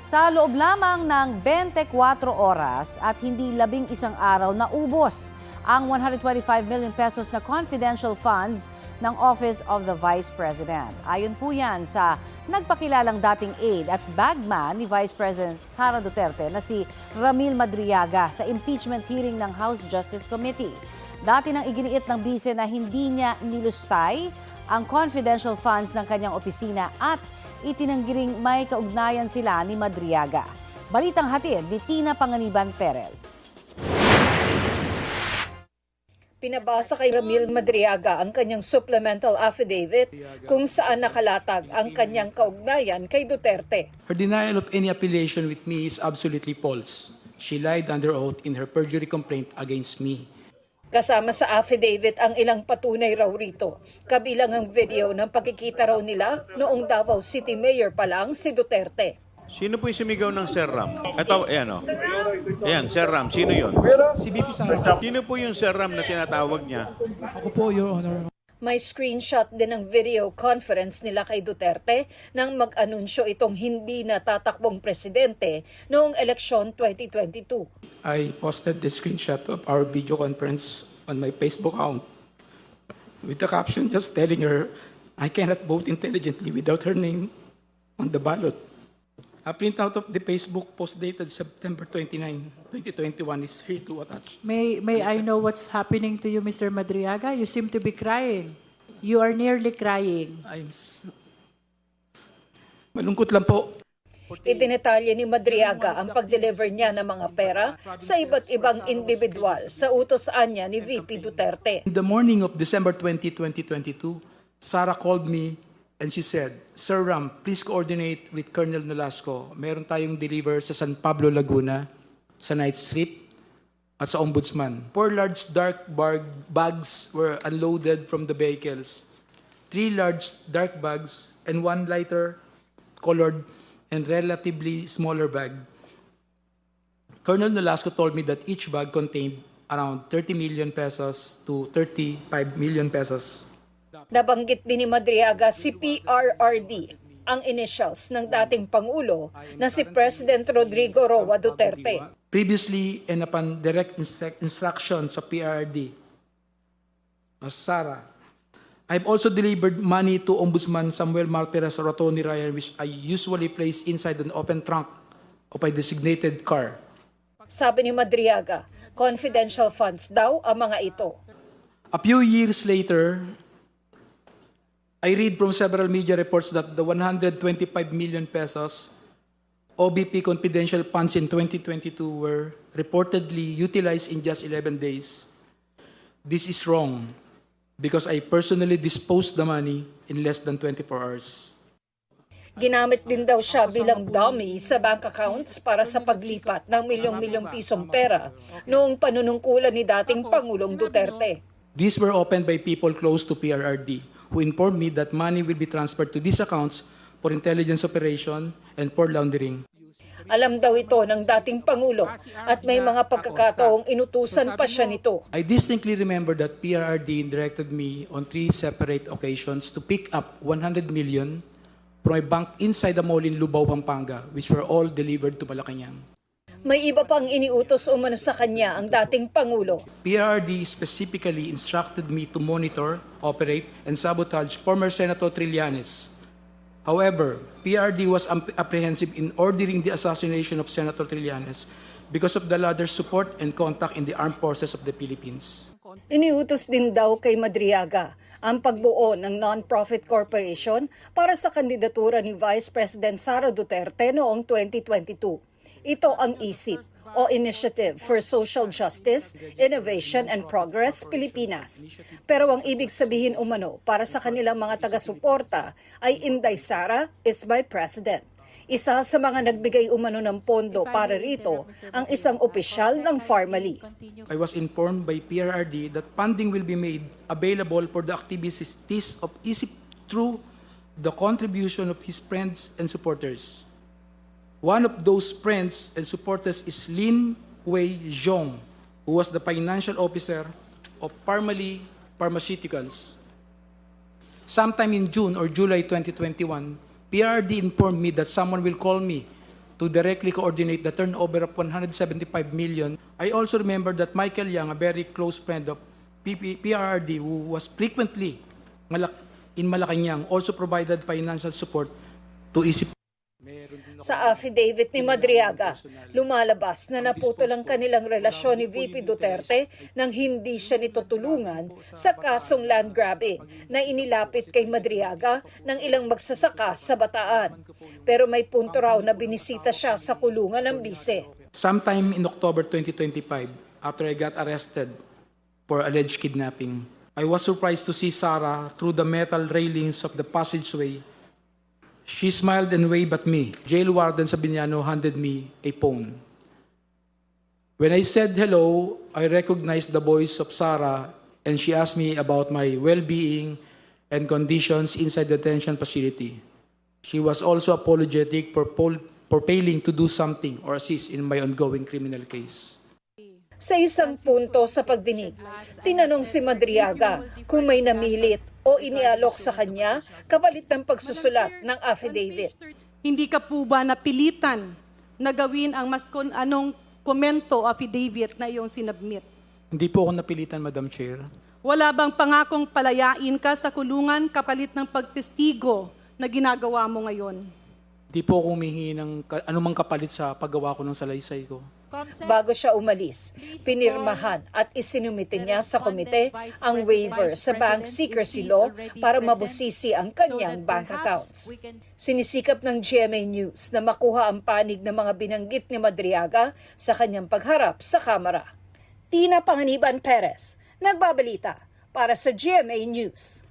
Sa loob lamang ng 24 oras at hindi 11 araw na ubos ang 125 million pesos na confidential funds ng Office of the Vice President. Ayon po yan sa nagpakilalang dating aide at bagman ni Vice President Sara Duterte na si Ramil Madriaga sa impeachment hearing ng House Justice Committee. Dati nang iginiit ng bise na hindi niya nilustay ang confidential funds ng kanyang opisina at itinanggiring may kaugnayan sila ni Madriaga. Balitang hatid ni Tina Panganiban Perez. Pinabasa kay Ramil Madriaga ang kanyang supplemental affidavit kung saan nakalatag ang kanyang kaugnayan kay Duterte. Her denial of any affiliation with me is absolutely false. She lied under oath in her perjury complaint against me. Kasama sa affidavit ang ilang patunay raw rito, kabilang ang video ng pagkikita raw nila noong Davao City Mayor pa lang si Duterte. Sino po yung sumigaw ng Sir Ram? Ito, ayan o. Ayan, Sir Ram. Sino yon? Si BP Sara. Sino po yung Sir Ram na tinatawag niya? Ako po, Your Honor. May screenshot din ng video conference nila kay Duterte nang mag-anunsyo itong hindi natatakbong presidente noong eleksyon 2022. I posted the screenshot of our video conference on my Facebook account with the caption just telling her I cannot vote intelligently without her name on the ballot. A printout of the Facebook post dated September 29, 2021 is here to attach. May I know what's happening to you, Mr. Madriaga? You seem to be crying. You are nearly crying. Malungkot lang po. Idinetalye ni Madriaga ang pag-deliver niya ng mga pera sa iba't ibang individual sa utos-an niya ni VP Duterte. In the morning of December 20, 2022, Sarah called me and she said, Sir Ram, please coordinate with Colonel Nolasco. Meron tayong deliver sa San Pablo, Laguna, sa Night Street, at sa Ombudsman. 4 large dark bags were unloaded from the vehicles. 3 large dark bags and 1 lighter colored and relatively smaller bag. Colonel Nolasco told me that each bag contained around 30 million pesos to 35 million pesos. Nabanggit din ni Madriaga si PRRD, ang initials ng dating Pangulo na si President Rodrigo Roa Duterte. Previously and upon direct instruction sa PRRD, Sara, I've also delivered money to Ombudsman Samuel Martires Rotoni Ryan, which I usually place inside an open trunk of a designated car. Sabi ni Madriaga, confidential funds daw ang mga ito. A few years later, I read from several media reports that the 125 million pesos OBP confidential funds in 2022 were reportedly utilized in just 11 days. This is wrong because I personally disposed the money in less than 24 hours. Ginamit din daw siya bilang dummy sa bank accounts para sa paglipat ng milyong-milyong pisong pera noong panunungkulan ni dating Pangulong Duterte. These were opened by people close to PRRD who informed me that money will be transferred to these accounts for intelligence operation and for laundering. Alam daw ito ng dating Pangulo at may mga pagkakataong inutusan pa siya nito. I distinctly remember that PRRD directed me on 3 separate occasions to pick up 100 million from a bank inside the mall in Lubao, Pampanga, which were all delivered to Malacanang. May iba pang iniutos umano sa kanya ang dating Pangulo. PRRD specifically instructed me to monitor, operate, and sabotage former Senator Trillanes. However, PRRD was apprehensive in ordering the assassination of Senator Trillanes because of the latter's support and contact in the armed forces of the Philippines. Iniutos din daw kay Madriaga ang pagbuo ng non-profit corporation para sa kandidatura ni Vice President Sara Duterte noong 2022. Ito ang ISIP o Initiative for Social Justice, Innovation and Progress, Pilipinas. Pero ang ibig sabihin umano para sa kanilang mga taga-suporta ay Inday Sara is by President. Isa sa mga nagbigay umano ng pondo para rito ang isang opisyal ng Pharmally. I was informed by PRRD that funding will be made available for the activities of ISIP through the contribution of his friends and supporters. One of those friends and supporters is Lin Wei Zhong, who was the financial officer of Pharmally Pharmaceuticals. Sometime in June or July 2021, PRD informed me that someone will call me to to directly coordinate the turnover of 175 million. I also remember that Michael Yang, a very close friend of PRRD, who was frequently in Malacanang, also provided financial support to isip. Sa affidavit ni Madriaga, lumalabas na naputol ang kanilang relasyon ni VP Duterte nang hindi siya nito tulungan sa kasong land grabbing na inilapit kay Madriaga ng ilang magsasaka sa Bataan. Pero may punto raw na binisita siya sa kulungan ng bise. Sometime in October 2025, after I got arrested for alleged kidnapping, I was surprised to see Sarah through the metal railings of the passageway. She smiled and waved at me. Jail warden Sabiniano handed me a phone. When I said hello, I recognized the voice of Sarah, and she asked me about my well-being and conditions inside the detention facility. She was also apologetic for failing to do something or assist in my ongoing criminal case. Sa isang punto sa pagdinig, tinanong si Madriaga kung may namilit o inialok sa kanya kapalit ng pagsusulat ng affidavit. Hindi ka po ba napilitan na gawin ang anong komento affidavit na iyong sinabmit? Hindi po ako napilitan, Madam Chair. Wala bang pangakong palayain ka sa kulungan kapalit ng pagtestigo na ginagawa mo ngayon? Hindi po ako humihingi ng anumang kapalit sa paggawa ko ng salaysay ko. Bago siya umalis, pinirmahan at isinumite niya sa komite ang waiver sa bank secrecy law para mabusisi ang kanyang bank accounts. Sinisikap ng GMA News na makuha ang panig ng mga binanggit ni Madriaga sa kanyang pagharap sa kamera. Tina Panganiban Perez, nagbabalita para sa GMA News.